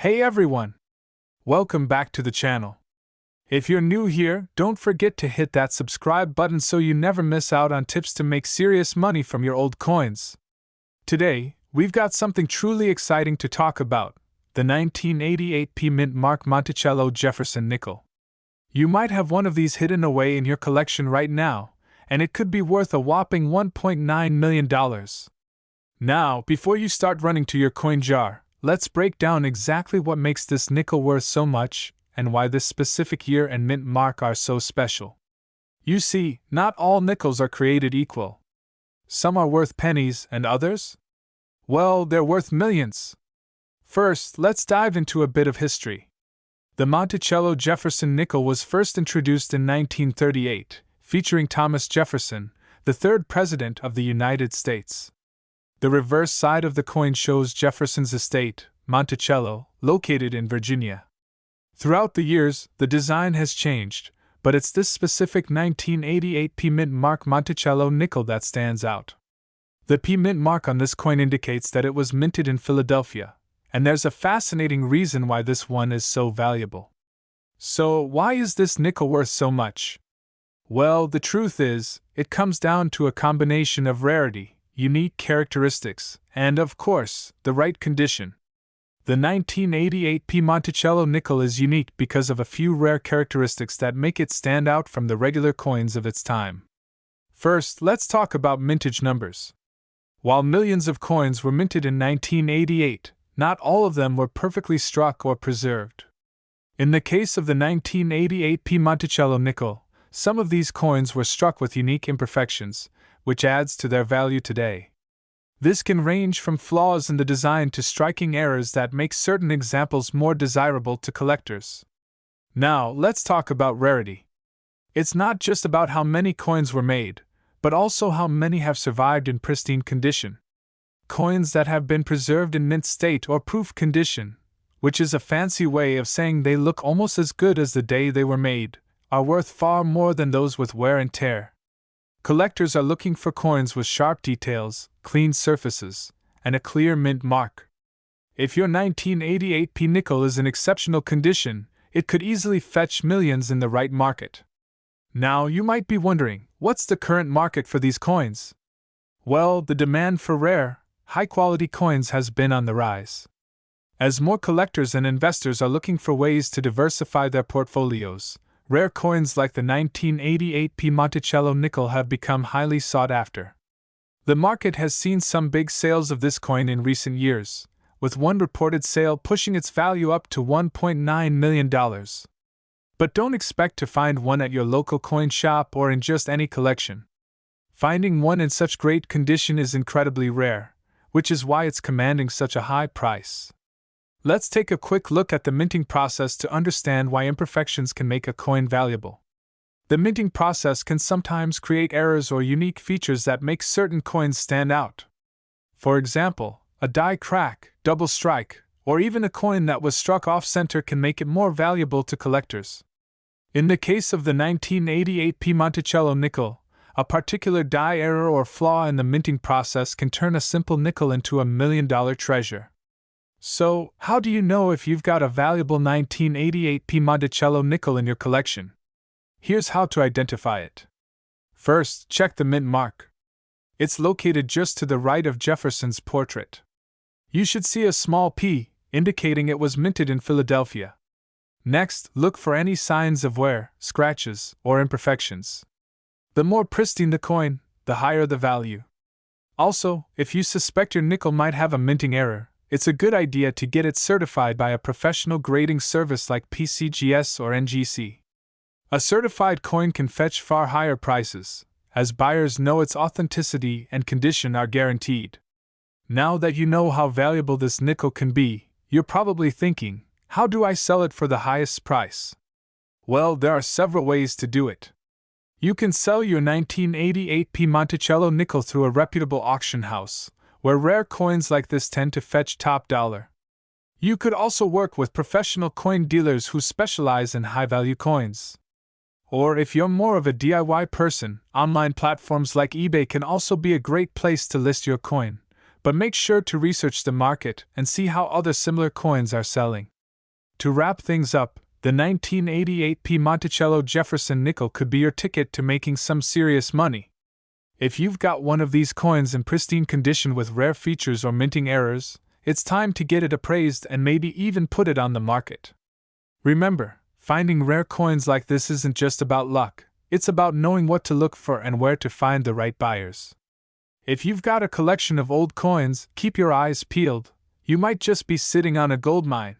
Hey everyone! Welcome back to the channel. If you're new here, don't forget to hit that subscribe button so you never miss out on tips to make serious money from your old coins. Today, we've got something truly exciting to talk about, the 1988 Mint Mark Monticello Jefferson nickel. You might have one of these hidden away in your collection right now, and it could be worth a whopping $1.9 million. Now, before you start running to your coin jar, let's break down exactly what makes this nickel worth so much and why this specific year and mint mark are so special. You see, not all nickels are created equal. Some are worth pennies and others? Well, they're worth millions. First, let's dive into a bit of history. The Monticello Jefferson nickel was first introduced in 1938, featuring Thomas Jefferson, the third president of the United States. The reverse side of the coin shows Jefferson's estate, Monticello, located in Virginia. Throughout the years, the design has changed, but it's this specific 1988 Mint Mark Monticello nickel that stands out. The P Mint mark on this coin indicates that it was minted in Philadelphia, and there's a fascinating reason why this one is so valuable. So, why is this nickel worth so much? Well, the truth is, it comes down to a combination of rarity, unique characteristics, and, of course, the right condition. The 1988 Monticello nickel is unique because of a few rare characteristics that make it stand out from the regular coins of its time. First, let's talk about mintage numbers. While millions of coins were minted in 1988, not all of them were perfectly struck or preserved. In the case of the 1988 Monticello nickel, some of these coins were struck with unique imperfections, which adds to their value today. This can range from flaws in the design to striking errors that make certain examples more desirable to collectors. Now, let's talk about rarity. It's not just about how many coins were made, but also how many have survived in pristine condition. Coins that have been preserved in mint state or proof condition, which is a fancy way of saying they look almost as good as the day they were made, are worth far more than those with wear and tear. Collectors are looking for coins with sharp details, clean surfaces, and a clear mint mark. If your 1988 nickel is in exceptional condition, it could easily fetch millions in the right market. Now, you might be wondering, what's the current market for these coins? Well, the demand for rare, high-quality coins has been on the rise. As more collectors and investors are looking for ways to diversify their portfolios, rare coins like the 1988 Monticello nickel have become highly sought after. The market has seen some big sales of this coin in recent years, with one reported sale pushing its value up to $1.9 million. But don't expect to find one at your local coin shop or in just any collection. Finding one in such great condition is incredibly rare, which is why it's commanding such a high price. Let's take a quick look at the minting process to understand why imperfections can make a coin valuable. The minting process can sometimes create errors or unique features that make certain coins stand out. For example, a die crack, double strike, or even a coin that was struck off-center can make it more valuable to collectors. In the case of the 1988 Monticello nickel, a particular die error or flaw in the minting process can turn a simple nickel into $1 million treasure. So, how do you know if you've got a valuable 1988 Monticello nickel in your collection? Here's how to identify it. First, check the mint mark. It's located just to the right of Jefferson's portrait. You should see a small P, indicating it was minted in Philadelphia. Next, look for any signs of wear, scratches, or imperfections. The more pristine the coin, the higher the value. Also, if you suspect your nickel might have a minting error, it's a good idea to get it certified by a professional grading service like PCGS or NGC. A certified coin can fetch far higher prices, as buyers know its authenticity and condition are guaranteed. Now that you know how valuable this nickel can be, you're probably thinking, how do I sell it for the highest price? Well, there are several ways to do it. You can sell your 1988 Monticello nickel through a reputable auction house, where rare coins like this tend to fetch top dollar. You could also work with professional coin dealers who specialize in high-value coins. Or if you're more of a DIY person, online platforms like eBay can also be a great place to list your coin, But make sure to research the market and see how other similar coins are selling. To wrap things up, the 1988 P. Monticello Jefferson nickel could be your ticket to making some serious money. If you've got one of these coins in pristine condition with rare features or minting errors, it's time to get it appraised and maybe even put it on the market. Remember, finding rare coins like this isn't just about luck, it's about knowing what to look for and where to find the right buyers. If you've got a collection of old coins, keep your eyes peeled, you might just be sitting on a gold mine.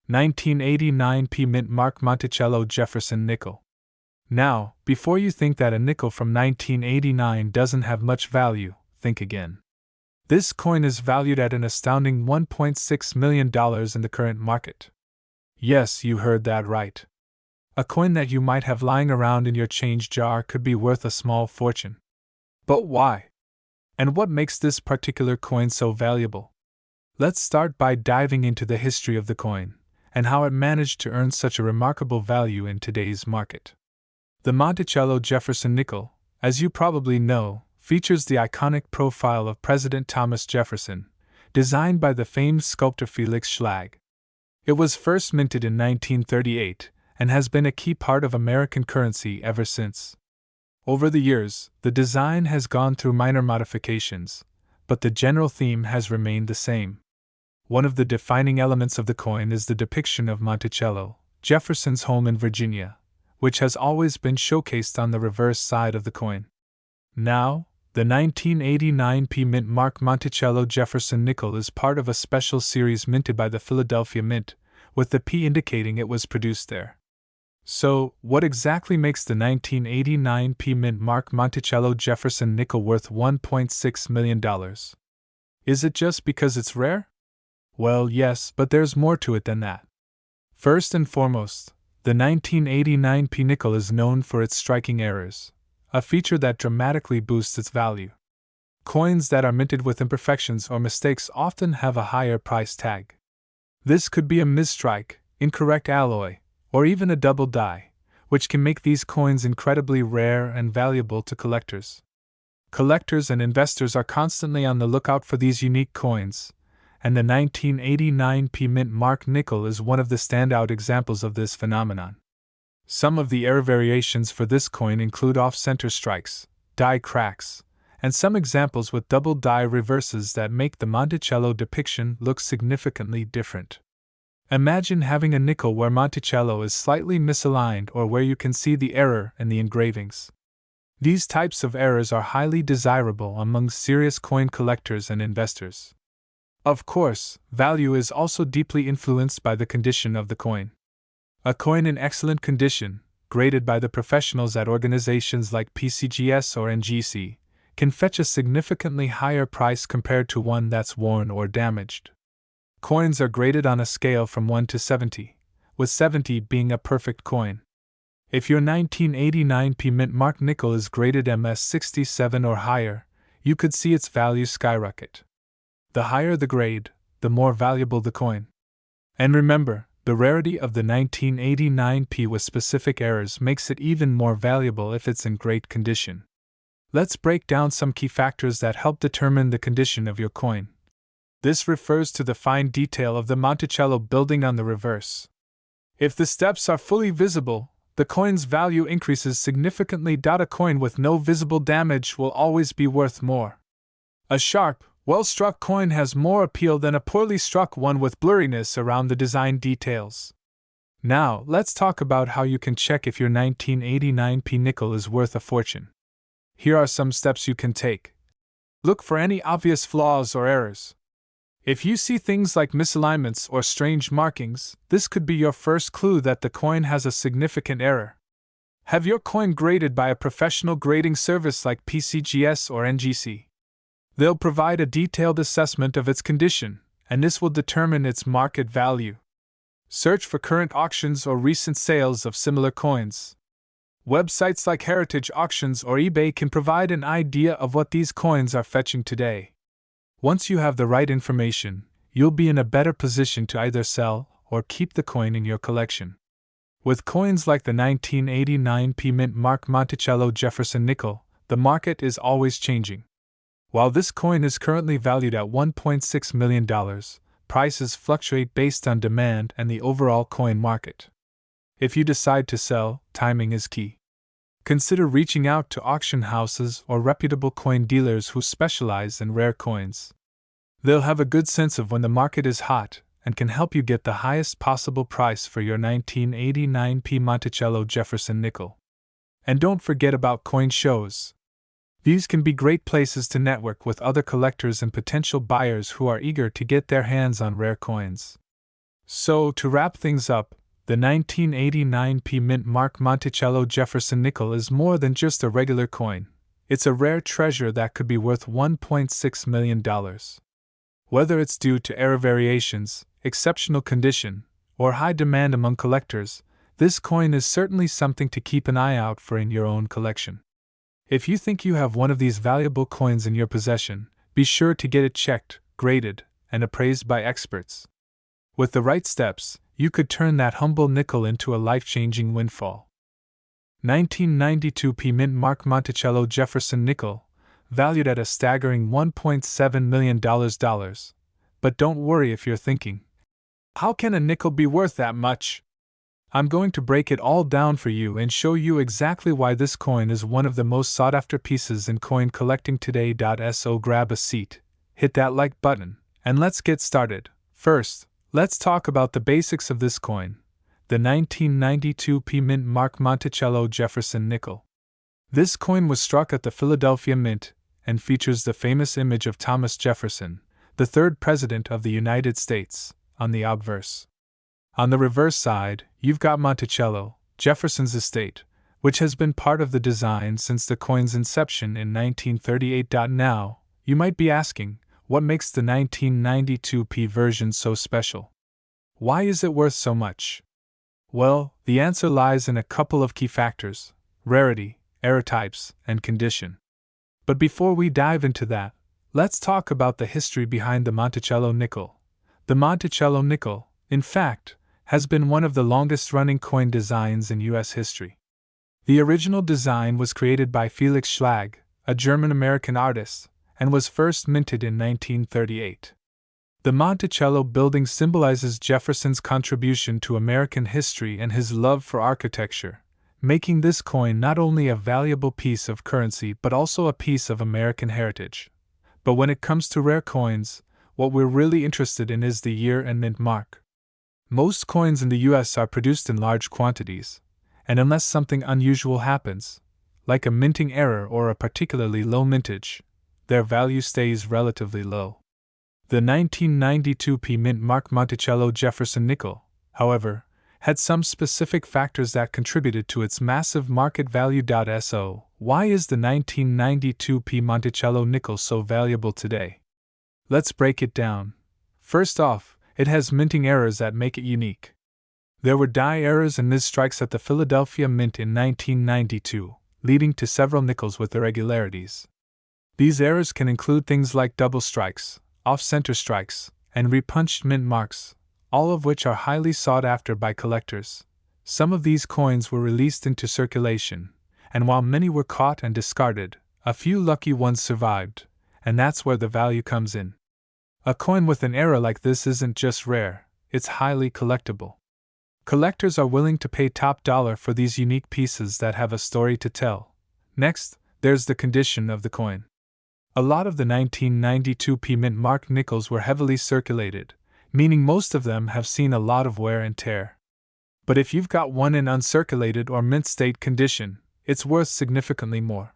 1989 P. Mint Mark Monticello Jefferson nickel. Now, before you think that a nickel from 1989 doesn't have much value, think again. This coin is valued at an astounding $1.6 million in the current market. Yes, you heard that right. A coin that you might have lying around in your change jar could be worth a small fortune. But why? And what makes this particular coin so valuable? Let's start by diving into the history of the coin, and how it managed to earn such a remarkable value in today's market. The Monticello Jefferson nickel, as you probably know, features the iconic profile of President Thomas Jefferson, designed by the famed sculptor Felix Schlag. It was first minted in 1938 and has been a key part of American currency ever since. Over the years, the design has gone through minor modifications, but the general theme has remained the same. One of the defining elements of the coin is the depiction of Monticello, Jefferson's home in Virginia, which has always been showcased on the reverse side of the coin. Now, the 1989 P. Mint Mark Monticello Jefferson nickel is part of a special series minted by the Philadelphia Mint, with the P indicating it was produced there. So, what exactly makes the 1989 P. Mint Mark Monticello Jefferson nickel worth $1.6 million? Is it just because it's rare? Well, yes, but there's more to it than that. First and foremost, the 1989 P nickel is known for its striking errors, a feature that dramatically boosts its value. Coins that are minted with imperfections or mistakes often have a higher price tag. This could be a misstrike, incorrect alloy, or even a double die, which can make these coins incredibly rare and valuable to collectors. Collectors and investors are constantly on the lookout for these unique coins, and the 1989 P. Mint Mark nickel is one of the standout examples of this phenomenon. Some of the error variations for this coin include off-center strikes, die cracks, and some examples with double die reverses that make the Monticello depiction look significantly different. Imagine having a nickel where Monticello is slightly misaligned or where you can see the error in the engravings. These types of errors are highly desirable among serious coin collectors and investors. Of course, value is also deeply influenced by the condition of the coin. A coin in excellent condition, graded by the professionals at organizations like PCGS or NGC, can fetch a significantly higher price compared to one that's worn or damaged. Coins are graded on a scale from 1 to 70, with 70 being a perfect coin. If your 1989 P. Mint Mark nickel is graded MS 67 or higher, you could see its value skyrocket. The higher the grade, the more valuable the coin. And remember, the rarity of the 1989 P with specific errors makes it even more valuable if it's in great condition. Let's break down some key factors that help determine the condition of your coin. This refers to the fine detail of the Monticello building on the reverse. If the steps are fully visible, the coin's value increases significantly. A coin with no visible damage will always be worth more. A sharp, well-struck coin has more appeal than a poorly struck one with blurriness around the design details. Now, let's talk about how you can check if your 1989 P nickel is worth a fortune. Here are some steps you can take. Look for any obvious flaws or errors. If you see things like misalignments or strange markings, this could be your first clue that the coin has a significant error. Have your coin graded by a professional grading service like PCGS or NGC. They'll provide a detailed assessment of its condition, and this will determine its market value. Search for current auctions or recent sales of similar coins. Websites like Heritage Auctions or eBay can provide an idea of what these coins are fetching today. Once you have the right information, you'll be in a better position to either sell or keep the coin in your collection. With coins like the 1989 P Mint Mark Monticello Jefferson nickel, the market is always changing. While this coin is currently valued at $1.6 million, prices fluctuate based on demand and the overall coin market. If you decide to sell, timing is key. Consider reaching out to auction houses or reputable coin dealers who specialize in rare coins. They'll have a good sense of when the market is hot and can help you get the highest possible price for your 1989p Monticello Jefferson nickel. And don't forget about coin shows. These can be great places to network with other collectors and potential buyers who are eager to get their hands on rare coins. So, to wrap things up, the 1989p mint mark Monticello Jefferson nickel is more than just a regular coin. It's a rare treasure that could be worth $1.6 million. Whether it's due to era variations, exceptional condition, or high demand among collectors, this coin is certainly something to keep an eye out for in your own collection. If you think you have one of these valuable coins in your possession, be sure to get it checked, graded, and appraised by experts. With the right steps, you could turn that humble nickel into a life-changing windfall. 1992p mint mark Monticello Jefferson nickel, valued at a staggering $1.7 million. But don't worry if you're thinking, how can a nickel be worth that much? I'm going to break it all down for you and show you exactly why this coin is one of the most sought-after pieces in coin collecting today. So grab a seat, hit that like button, and let's get started. First, let's talk about the basics of this coin, the 1992p mint mark Monticello Jefferson nickel. This coin was struck at the Philadelphia Mint and features the famous image of Thomas Jefferson, the third President of the United States, on the obverse. On the reverse side, you've got Monticello, Jefferson's estate, which has been part of the design since the coin's inception in 1938. Now, you might be asking, what makes the 1992p version so special? Why is it worth so much? Well, the answer lies in a couple of key factors: rarity, era types, and condition. But before we dive into that, let's talk about the history behind the Monticello nickel. The Monticello nickel, in fact, has been one of the longest-running coin designs in U.S. history. The original design was created by Felix Schlag, a German-American artist, and was first minted in 1938. The Monticello building symbolizes Jefferson's contribution to American history and his love for architecture, making this coin not only a valuable piece of currency but also a piece of American heritage. But when it comes to rare coins, what we're really interested in is the year and mint mark. Most coins in the US are produced in large quantities, and unless something unusual happens, like a minting error or a particularly low mintage, their value stays relatively low. The 1992p mint mark Monticello Jefferson nickel, however, had some specific factors that contributed to its massive market value. So, why is the 1992p Monticello nickel so valuable today? Let's break it down. First off, it has minting errors that make it unique. There were die errors and misstrikes at the Philadelphia Mint in 1992, leading to several nickels with irregularities. These errors can include things like double strikes, off-center strikes, and repunched mint marks, all of which are highly sought after by collectors. Some of these coins were released into circulation, and while many were caught and discarded, a few lucky ones survived, and that's where the value comes in. A coin with an error like this isn't just rare, it's highly collectible. Collectors are willing to pay top dollar for these unique pieces that have a story to tell. Next, there's the condition of the coin. A lot of the 1992p mint mark nickels were heavily circulated, meaning most of them have seen a lot of wear and tear. But if you've got one in uncirculated or mint state condition, it's worth significantly more.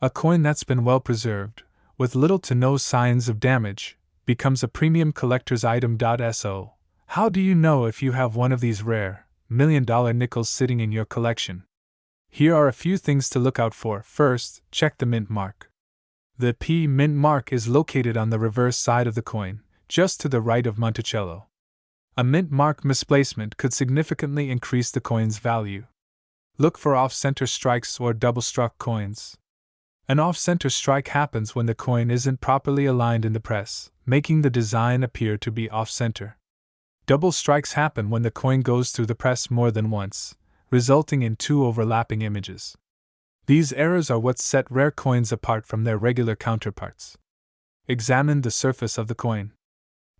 A coin that's been well preserved, with little to no signs of damage, becomes a premium collector's item. So, how do you know if you have one of these rare, million-dollar nickels sitting in your collection? Here are a few things to look out for. First, check the mint mark. The P mint mark is located on the reverse side of the coin, just to the right of Monticello. A mint mark misplacement could significantly increase the coin's value. Look for off-center strikes or double-struck coins. An off-center strike happens when the coin isn't properly aligned in the press, making the design appear to be off-center. Double strikes happen when the coin goes through the press more than once, resulting in two overlapping images. These errors are what set rare coins apart from their regular counterparts. Examine the surface of the coin.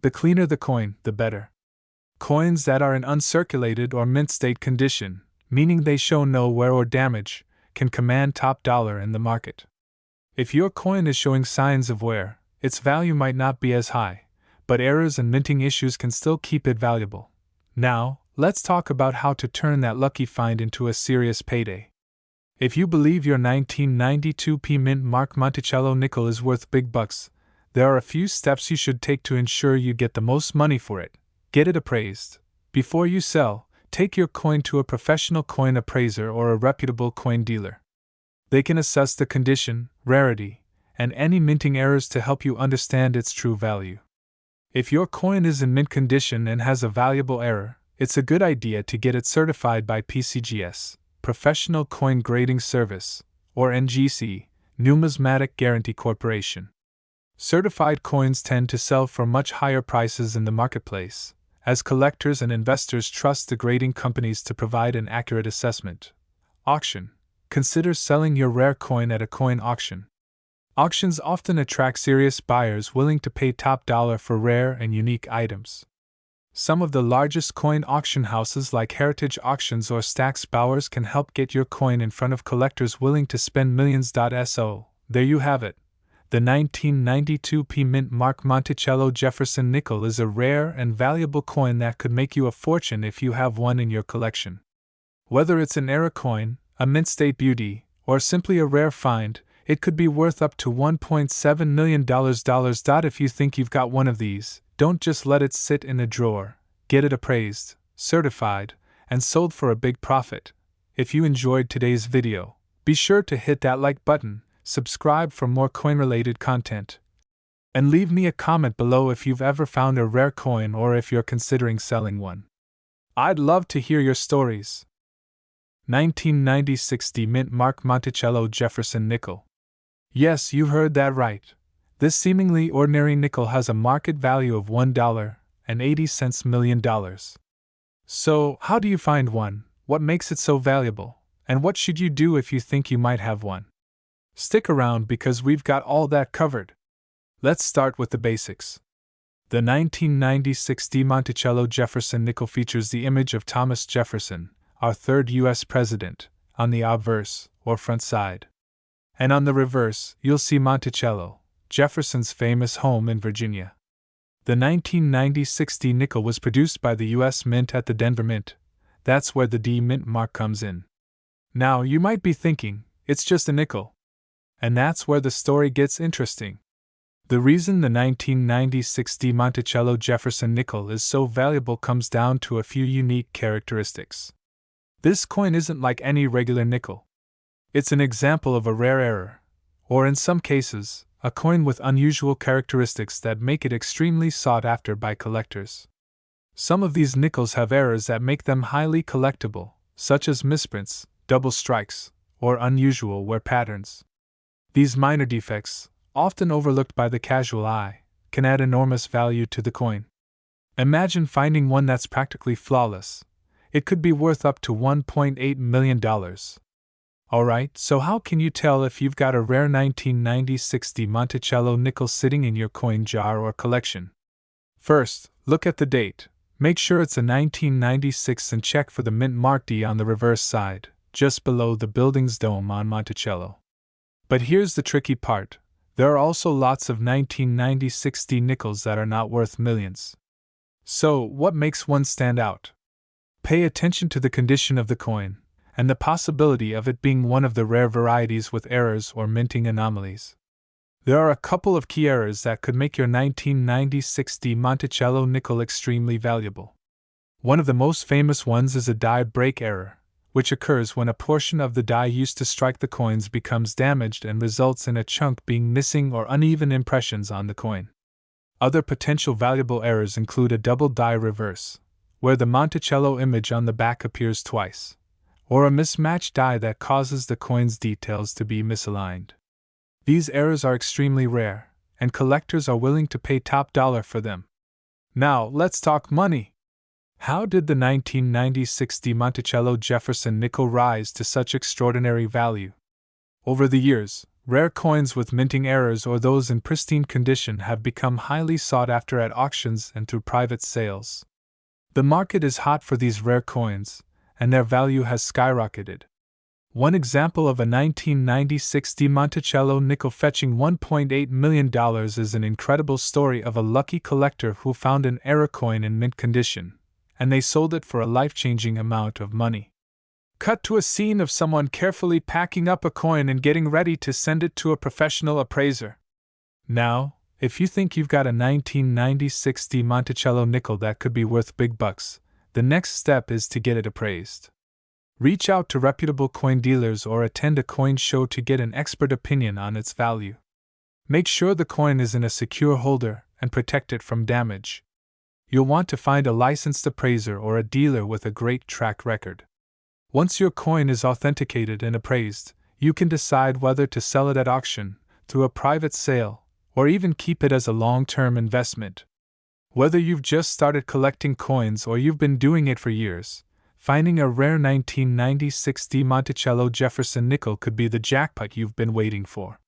The cleaner the coin, the better. Coins that are in uncirculated or mint state condition, meaning they show no wear or damage, can command top dollar in the market. If your coin is showing signs of wear, its value might not be as high, but errors and minting issues can still keep it valuable. Now, let's talk about how to turn that lucky find into a serious payday. If you believe your 1992 P Mint Mark Monticello nickel is worth big bucks, there are a few steps you should take to ensure you get the most money for it. Get it appraised. Before you sell, take your coin to a professional coin appraiser or a reputable coin dealer. They can assess the condition, rarity, and any minting errors to help you understand its true value. If your coin is in mint condition and has a valuable error, it's a good idea to get it certified by PCGS, Professional Coin Grading Service, or NGC, Numismatic Guarantee Corporation. Certified coins tend to sell for much higher prices in the marketplace, as collectors and investors trust the grading companies to provide an accurate assessment. Auction. Consider selling your rare coin at a coin auction. Auctions often attract serious buyers willing to pay top dollar for rare and unique items. Some of the largest coin auction houses like Heritage Auctions or Stax Bowers can help get your coin in front of collectors willing to spend millions. So, there you have it. The 1992 P Mint Mark Monticello Jefferson nickel is a rare and valuable coin that could make you a fortune if you have one in your collection. Whether it's an era coin, a mint state beauty, or simply a rare find, it could be worth up to $1.7 million. If you think you've got one of these, don't just let it sit in a drawer. Get it appraised, certified, and sold for a big profit. If you enjoyed today's video, be sure to hit that like button, subscribe for more coin-related content, and leave me a comment below if you've ever found a rare coin or if you're considering selling one. I'd love to hear your stories. 1996 D Mint Mark Monticello Jefferson nickel. Yes, you heard that right. This seemingly ordinary nickel has a market value of $1.80 million. So, how do you find one? What makes it so valuable? And what should you do if you think you might have one? Stick around because we've got all that covered. Let's start with the basics. The 1996 D Monticello Jefferson nickel features the image of Thomas Jefferson, our third U.S. president, on the obverse, or front side. And on the reverse, you'll see Monticello, Jefferson's famous home in Virginia. The 1996 D nickel was produced by the U.S. Mint at the Denver Mint. That's where the D Mint mark comes in. Now, you might be thinking, it's just a nickel. And that's where the story gets interesting. The reason the 1996 D Monticello Jefferson nickel is so valuable comes down to a few unique characteristics. This coin isn't like any regular nickel. It's an example of a rare error, or in some cases, a coin with unusual characteristics that make it extremely sought after by collectors. Some of these nickels have errors that make them highly collectible, such as misprints, double strikes, or unusual wear patterns. These minor defects, often overlooked by the casual eye, can add enormous value to the coin. Imagine finding one that's practically flawless. It could be worth up to $1.8 million. Alright, so how can you tell if you've got a rare 1996 D Monticello nickel sitting in your coin jar or collection? First, look at the date. Make sure it's a 1996 and check for the mint mark D on the reverse side, just below the building's dome on Monticello. But here's the tricky part. There are also lots of 1996 D nickels that are not worth millions. So, what makes one stand out? Pay attention to the condition of the coin, and the possibility of it being one of the rare varieties with errors or minting anomalies. There are a couple of key errors that could make your 1996 D Monticello nickel extremely valuable. One of the most famous ones is a die break error, which occurs when a portion of the die used to strike the coins becomes damaged and results in a chunk being missing or uneven impressions on the coin. Other potential valuable errors include a double die reverse, where the Monticello image on the back appears twice, or a mismatched die that causes the coin's details to be misaligned. These errors are extremely rare, and collectors are willing to pay top dollar for them. Now, let's talk money. How did the 1996 D Monticello Jefferson nickel rise to such extraordinary value? Over the years, Rare coins with minting errors or those in pristine condition have become highly sought after at auctions and through private sales. The market is hot for these rare coins, and their value has skyrocketed. One example of a 1996 de Monticello nickel fetching $1.8 million is an incredible story of a lucky collector who found an error coin in mint condition, and they sold it for a life-changing amount of money. Cut to a scene of someone carefully packing up a coin and getting ready to send it to a professional appraiser. Now, if you think you've got a 1996 de Monticello nickel that could be worth big bucks, the next step is to get it appraised. Reach out to reputable coin dealers or attend a coin show to get an expert opinion on its value. Make sure the coin is in a secure holder and protect it from damage. You'll want to find a licensed appraiser or a dealer with a great track record. Once your coin is authenticated and appraised, you can decide whether to sell it at auction, through a private sale, or even keep it as a long-term investment. Whether you've just started collecting coins or you've been doing it for years, finding a rare 1996 de Monticello Jefferson nickel could be the jackpot you've been waiting for.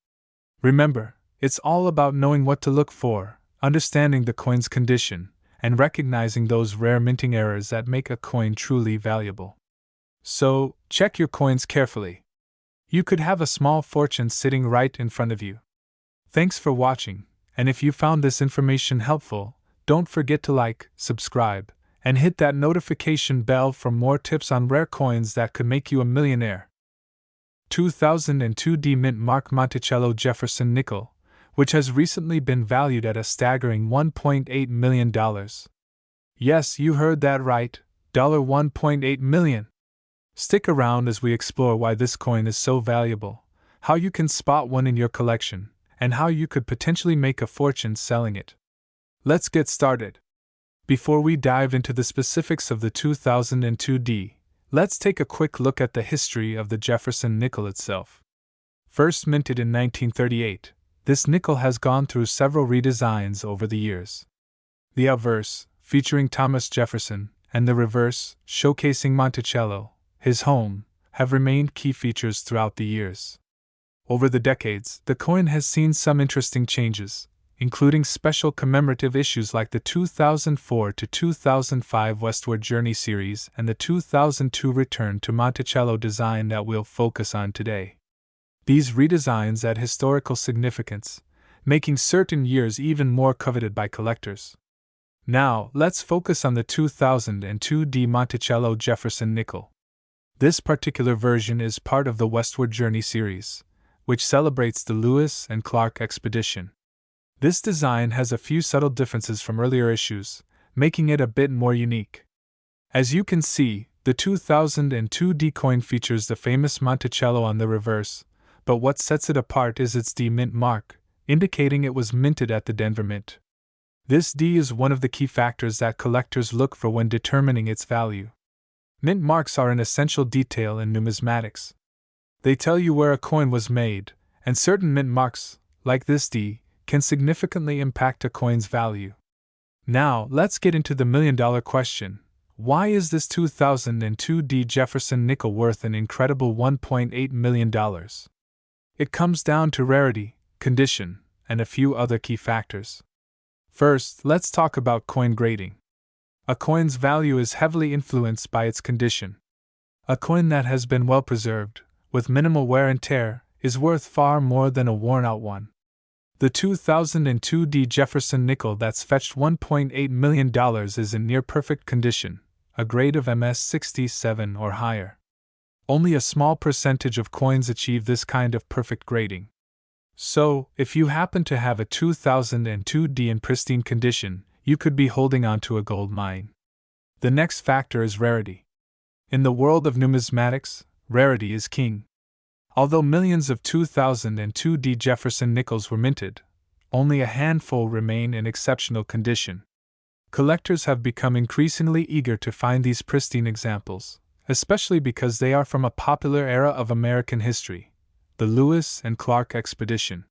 Remember, it's all about knowing what to look for, understanding the coin's condition, and recognizing those rare minting errors that make a coin truly valuable. So, check your coins carefully. You could have a small fortune sitting right in front of you. Thanks for watching, and if you found this information helpful, don't forget to like, subscribe, and hit that notification bell for more tips on rare coins that could make you a millionaire. 2002 D Mint Mark Monticello Jefferson nickel, which has recently been valued at a staggering $1.8 million. Yes, you heard that right, $1.8 million. Stick around as we explore why this coin is so valuable, how you can spot one in your collection, and how you could potentially make a fortune selling it. Let's get started. Before we dive into the specifics of the 2002 D, let's take a quick look at the history of the Jefferson nickel itself. First minted in 1938, this nickel has gone through several redesigns over the years. The obverse, featuring Thomas Jefferson, and the reverse, showcasing Monticello, his home, have remained key features throughout the years. Over the decades, the coin has seen some interesting changes, including special commemorative issues like the 2004 to 2005 Westward Journey series and the 2002 return to Monticello design that we'll focus on today. These redesigns add historical significance, making certain years even more coveted by collectors. Now, let's focus on the 2002 de Monticello Jefferson nickel. This particular version is part of the Westward Journey series, which celebrates the Lewis and Clark expedition. This design has a few subtle differences from earlier issues, making it a bit more unique. As you can see, the 2002 D coin features the famous Monticello on the reverse, but what sets it apart is its D mint mark, indicating it was minted at the Denver Mint. This D is one of the key factors that collectors look for when determining its value. Mint marks are an essential detail in numismatics. They tell you where a coin was made, and certain mint marks, like this D, can significantly impact a coin's value. Now, let's get into the million-dollar question. Why is this 2002 D Jefferson nickel worth an incredible $1.8 million? It comes down to rarity, condition, and a few other key factors. First, let's talk about coin grading. A coin's value is heavily influenced by its condition. A coin that has been well preserved, with minimal wear and tear, is worth far more than a worn-out one. The 2002 D Jefferson nickel that's fetched $1.8 million is in near-perfect condition, a grade of MS67 or higher. Only a small percentage of coins achieve this kind of perfect grading. So, if you happen to have a 2002 D in pristine condition, you could be holding on to a gold mine. The next factor is rarity. In the world of numismatics, rarity is king. Although millions of 2002 D Jefferson nickels were minted, only a handful remain in exceptional condition. Collectors have become increasingly eager to find these pristine examples, especially because they are from a popular era of American history, the Lewis and Clark expedition.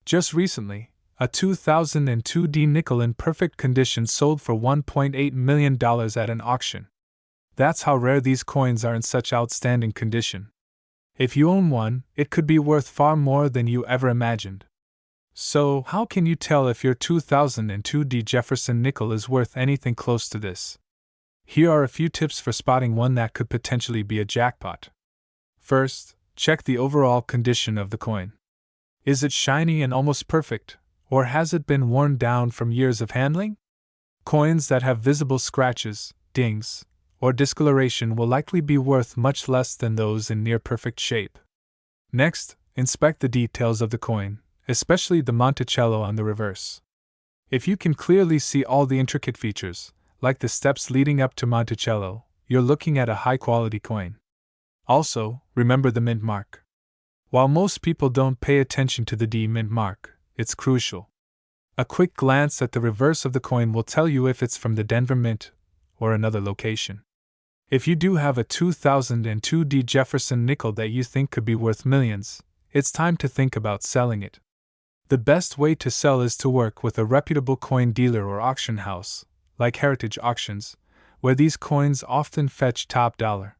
Just recently, a 2002 D nickel in perfect condition sold for $1.8 million at an auction. That's how rare these coins are in such outstanding condition. If you own one, it could be worth far more than you ever imagined. So, how can you tell if your 2002 Jefferson nickel is worth anything close to this? Here are a few tips for spotting one that could potentially be a jackpot. First, check the overall condition of the coin. Is it shiny and almost perfect, or has it been worn down from years of handling? Coins that have visible scratches, dings, or discoloration will likely be worth much less than those in near-perfect shape. Next, inspect the details of the coin, especially the Monticello on the reverse. If you can clearly see all the intricate features, like the steps leading up to Monticello, you're looking at a high-quality coin. Also, remember the mint mark. While most people don't pay attention to the D mint mark, it's crucial. A quick glance at the reverse of the coin will tell you if it's from the Denver Mint or another location. If you do have a 2002 D Jefferson nickel that you think could be worth millions, it's time to think about selling it. The best way to sell is to work with a reputable coin dealer or auction house, like Heritage Auctions, where these coins often fetch top dollar.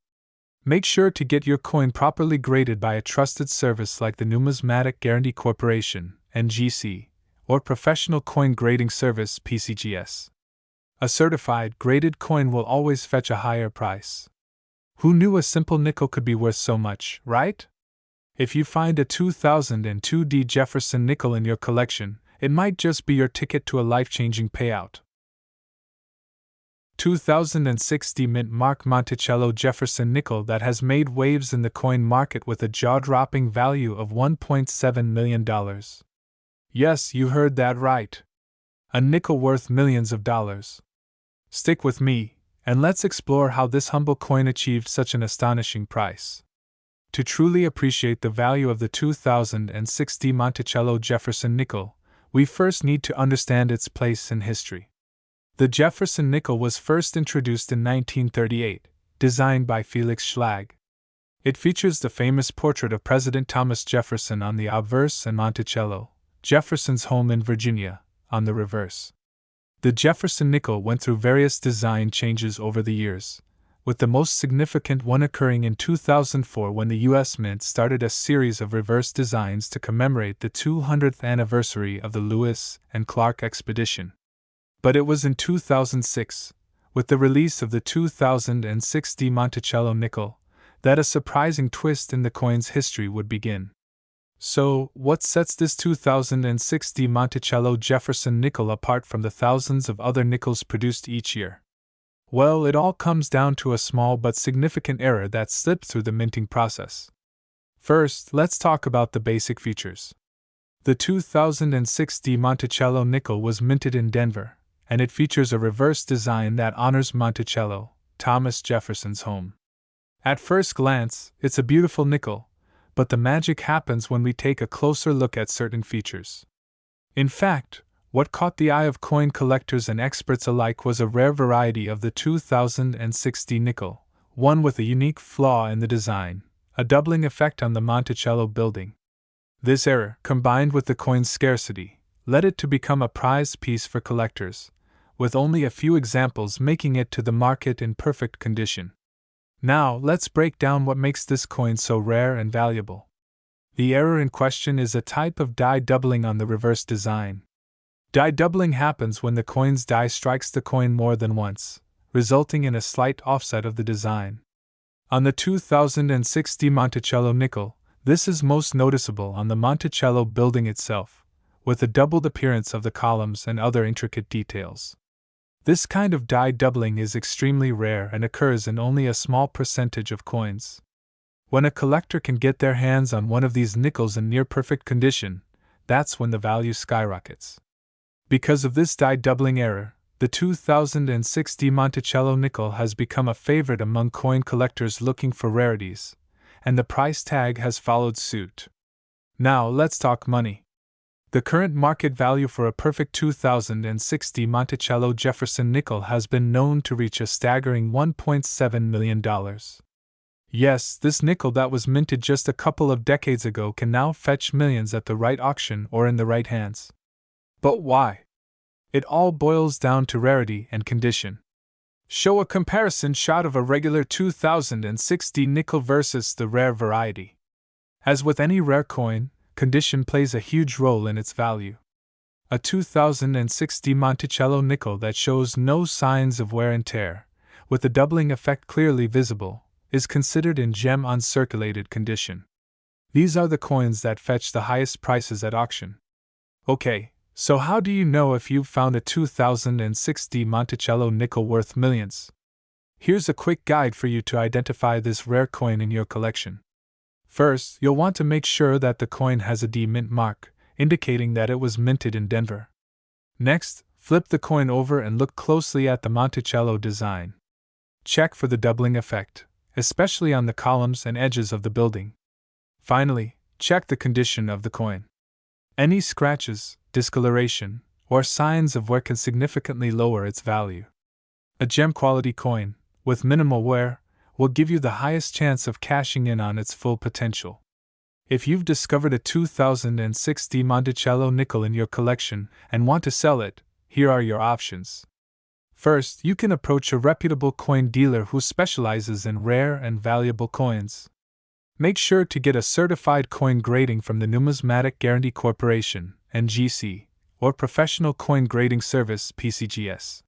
Make sure to get your coin properly graded by a trusted service like the Numismatic Guarantee Corporation, NGC, or Professional Coin Grading Service, PCGS. A certified, graded coin will always fetch a higher price. Who knew a simple nickel could be worth so much, right? If you find a 2002 D Jefferson nickel in your collection, it might just be your ticket to a life-changing payout. 2006 D Mint Mark Monticello Jefferson nickel that has made waves in the coin market with a jaw-dropping value of $1.7 million. Yes, you heard that right. A nickel worth millions of dollars. Stick with me, and let's explore how this humble coin achieved such an astonishing price. To truly appreciate the value of the 2006 D Monticello Jefferson nickel, we first need to understand its place in history. The Jefferson nickel was first introduced in 1938, designed by Felix Schlag. It features the famous portrait of President Thomas Jefferson on the obverse and Monticello, Jefferson's home in Virginia, on the reverse. The Jefferson nickel went through various design changes over the years, with the most significant one occurring in 2004 when the U.S. Mint started a series of reverse designs to commemorate the 200th anniversary of the Lewis and Clark expedition. But it was in 2006, with the release of the 2006 D Monticello nickel, that a surprising twist in the coin's history would begin. So, what sets this 2006 D Monticello Jefferson nickel apart from the thousands of other nickels produced each year? Well, it all comes down to a small but significant error that slipped through the minting process. First, let's talk about the basic features. The 2006 D Monticello nickel was minted in Denver, and it features a reverse design that honors Monticello, Thomas Jefferson's home. At first glance, it's a beautiful nickel, but the magic happens when we take a closer look at certain features. In fact, what caught the eye of coin collectors and experts alike was a rare variety of the 2006 D nickel, one with a unique flaw in the design, a doubling effect on the Monticello building. This error, combined with the coin's scarcity, led it to become a prized piece for collectors, with only a few examples making it to the market in perfect condition. Now, let's break down what makes this coin so rare and valuable. The error in question is a type of die doubling on the reverse design. Die doubling happens when the coin's die strikes the coin more than once, resulting in a slight offset of the design. On the 2006 D Monticello nickel, this is most noticeable on the Monticello building itself, with the doubled appearance of the columns and other intricate details. This kind of die doubling is extremely rare and occurs in only a small percentage of coins. When a collector can get their hands on one of these nickels in near-perfect condition, that's when the value skyrockets. Because of this die doubling error, the 2006 D Monticello nickel has become a favorite among coin collectors looking for rarities, and the price tag has followed suit. Now let's talk money. The current market value for a perfect 2006 D Monticello Jefferson nickel has been known to reach a staggering $1.7 million. Yes, this nickel that was minted just a couple of decades ago can now fetch millions at the right auction or in the right hands. But why? It all boils down to rarity and condition. Show a comparison shot of a regular 2006 D nickel versus the rare variety. As with any rare coin, condition plays a huge role in its value. A 2060 Monticello nickel that shows no signs of wear and tear, with the doubling effect clearly visible, is considered in gem uncirculated condition. These are the coins that fetch the highest prices at auction. Okay, so how do you know if you've found a 2060 Monticello nickel worth millions? Here's a quick guide for you to identify this rare coin in your collection. First, you'll want to make sure that the coin has a D mint mark, indicating that it was minted in Denver. Next, flip the coin over and look closely at the Monticello design. Check for the doubling effect, especially on the columns and edges of the building. Finally, check the condition of the coin. Any scratches, discoloration, or signs of wear can significantly lower its value. A gem quality coin, with minimal wear, will give you the highest chance of cashing in on its full potential. If you've discovered a 2060 Monticello nickel in your collection and want to sell it, here are your options. First, you can approach a reputable coin dealer who specializes in rare and valuable coins. Make sure to get a certified coin grading from the Numismatic Guarantee Corporation, NGC, or Professional Coin Grading Service, PCGS.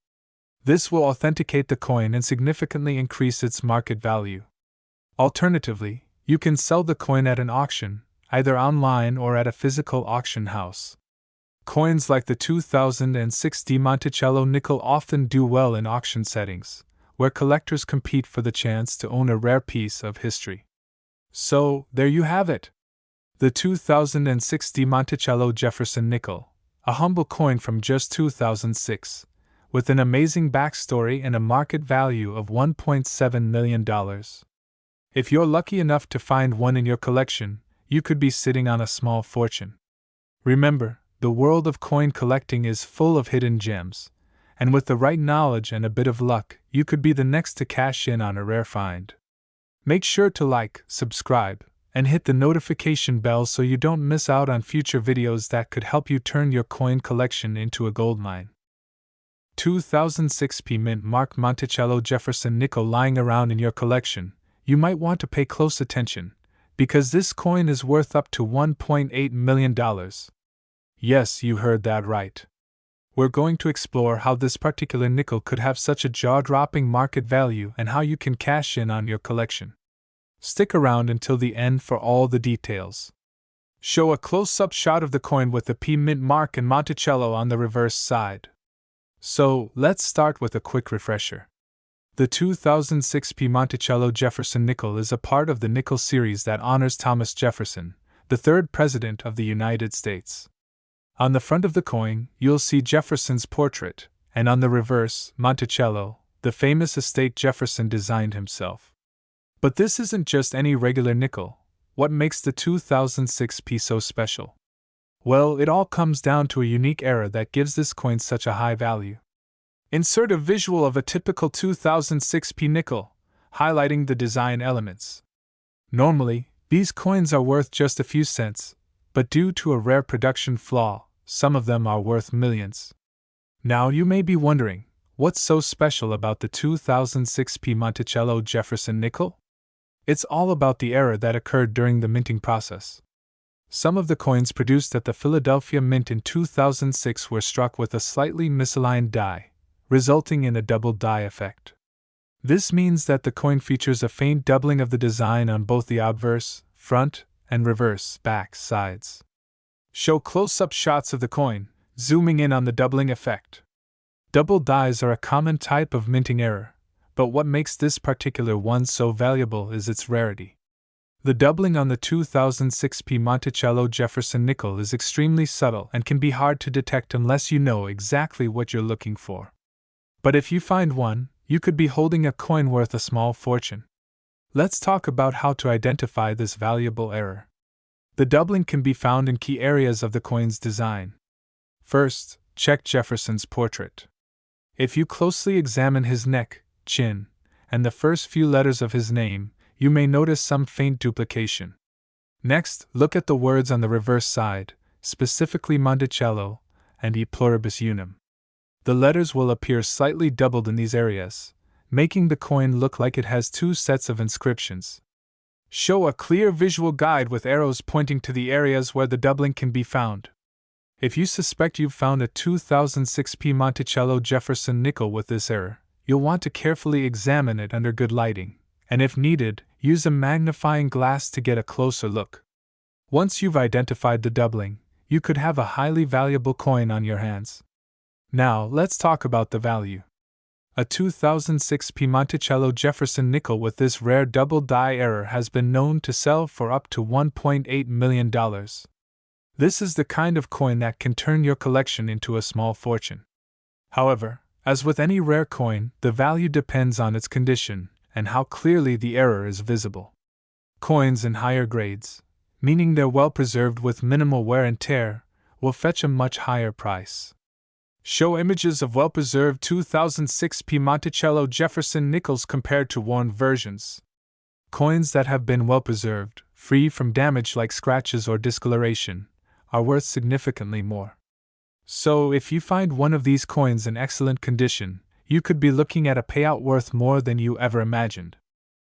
This will authenticate the coin and significantly increase its market value. Alternatively, you can sell the coin at an auction, either online or at a physical auction house. Coins like the 2060 Monticello nickel often do well in auction settings, where collectors compete for the chance to own a rare piece of history. So, there you have it. The 2060 Monticello Jefferson nickel, a humble coin from just 2006, with an amazing backstory and a market value of $1.7 million. If you're lucky enough to find one in your collection, you could be sitting on a small fortune. Remember, the world of coin collecting is full of hidden gems, and with the right knowledge and a bit of luck, you could be the next to cash in on a rare find. Make sure to like, subscribe, and hit the notification bell so you don't miss out on future videos that could help you turn your coin collection into a goldmine. 2006 P Mint Mark Monticello Jefferson nickel lying around in your collection, you might want to pay close attention, because this coin is worth up to $1.8 million. Yes, you heard that right. We're going to explore how this particular nickel could have such a jaw-dropping market value and how you can cash in on your collection. Stick around until the end for all the details. Show a close-up shot of the coin with the P Mint mark and Monticello on the reverse side. So, let's start with a quick refresher. The 2006 P Monticello Jefferson nickel is a part of the nickel series that honors Thomas Jefferson, the third President of the United States. On the front of the coin, you'll see Jefferson's portrait, and on the reverse, Monticello, the famous estate Jefferson designed himself. But this isn't just any regular nickel. What makes the 2006 P so special? Well, it all comes down to a unique era that gives this coin such a high value. Insert a visual of a typical 2006 P nickel, highlighting the design elements. Normally, these coins are worth just a few cents, but due to a rare production flaw, some of them are worth millions. Now you may be wondering, what's so special about the 2006 P Monticello Jefferson nickel? It's all about the error that occurred during the minting process. Some of the coins produced at the Philadelphia Mint in 2006 were struck with a slightly misaligned die, resulting in a double die effect. This means that the coin features a faint doubling of the design on both the obverse, front, and reverse, back sides. Show close-up shots of the coin, zooming in on the doubling effect. Double dies are a common type of minting error, but what makes this particular one so valuable is its rarity. The doubling on the 2006 P Monticello Jefferson nickel is extremely subtle and can be hard to detect unless you know exactly what you're looking for. But if you find one, you could be holding a coin worth a small fortune. Let's talk about how to identify this valuable error. The doubling can be found in key areas of the coin's design. First, check Jefferson's portrait. If you closely examine his neck, chin, and the first few letters of his name, you may notice some faint duplication. Next, look at the words on the reverse side, specifically Monticello and E pluribus unum. The letters will appear slightly doubled in these areas, making the coin look like it has two sets of inscriptions. Show a clear visual guide with arrows pointing to the areas where the doubling can be found. If you suspect you've found a 2006 Monticello Jefferson nickel with this error, you'll want to carefully examine it under good lighting, and if needed, use a magnifying glass to get a closer look. Once you've identified the doubling, you could have a highly valuable coin on your hands. Now, let's talk about the value. A 2006 Monticello Jefferson nickel with this rare double die error has been known to sell for up to $1.8 million. This is the kind of coin that can turn your collection into a small fortune. However, as with any rare coin, the value depends on its condition and how clearly the error is visible. Coins in higher grades, meaning they're well preserved with minimal wear and tear, will fetch a much higher price. Show images of well-preserved 2006 Monticello Jefferson nickels compared to worn versions. Coins that have been well-preserved, free from damage like scratches or discoloration, are worth significantly more. So, if you find one of these coins in excellent condition, you could be looking at a payout worth more than you ever imagined.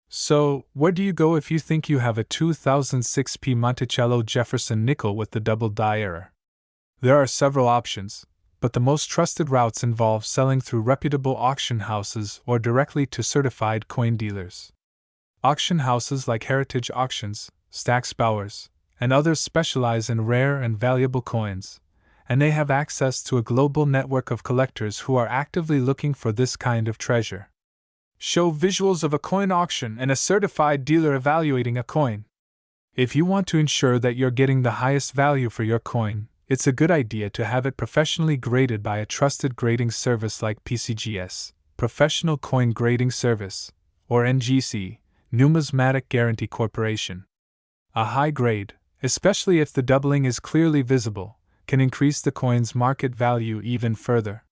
So, where do you go if you think you have a 2006 Monticello Jefferson nickel with the double die error? There are several options, but the most trusted routes involve selling through reputable auction houses or directly to certified coin dealers. Auction houses like Heritage Auctions, Stack's Bowers, and others specialize in rare and valuable coins, and they have access to a global network of collectors who are actively looking for this kind of treasure. Show visuals of a coin auction and a certified dealer evaluating a coin. If you want to ensure that you're getting the highest value for your coin, it's a good idea to have it professionally graded by a trusted grading service like PCGS, Professional Coin Grading Service, or NGC, Numismatic Guarantee Corporation. A high grade, especially if the doubling is clearly visible, can increase the coin's market value even further.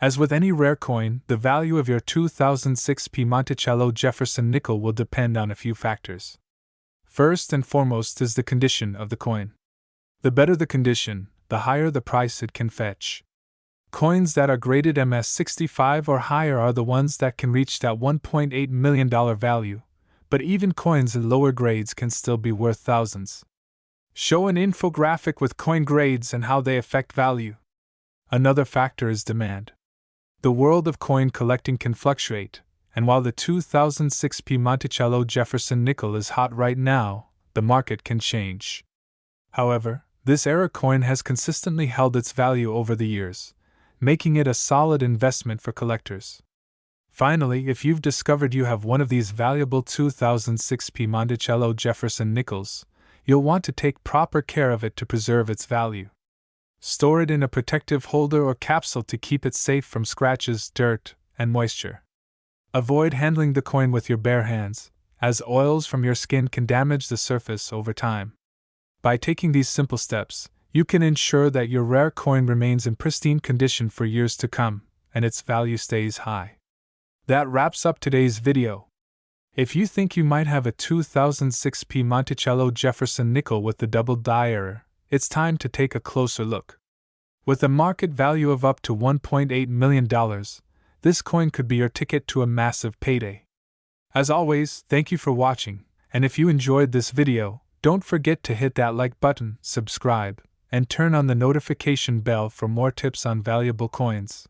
As with any rare coin, the value of your 2006 Monticello Jefferson nickel will depend on a few factors. First and foremost is the condition of the coin. The better the condition, the higher the price it can fetch. Coins that are graded MS65 or higher are the ones that can reach that $1.8 million value, but even coins in lower grades can still be worth thousands. Show an infographic with coin grades and how they affect value. Another factor is demand. The world of coin collecting can fluctuate, and while the 2006 Monticello Jefferson nickel is hot right now, the market can change. However, this era coin has consistently held its value over the years, making it a solid investment for collectors. Finally, if you've discovered you have one of these valuable 2006 Monticello Jefferson nickels, you'll want to take proper care of it to preserve its value. Store it in a protective holder or capsule to keep it safe from scratches, dirt, and moisture. Avoid handling the coin with your bare hands, as oils from your skin can damage the surface over time. By taking these simple steps, you can ensure that your rare coin remains in pristine condition for years to come, and its value stays high. That wraps up today's video. If you think you might have a 2006 Monticello Jefferson nickel with the double die error, it's time to take a closer look. With a market value of up to $1.8 million, this coin could be your ticket to a massive payday. As always, thank you for watching, and if you enjoyed this video, don't forget to hit that like button, subscribe, and turn on the notification bell for more tips on valuable coins.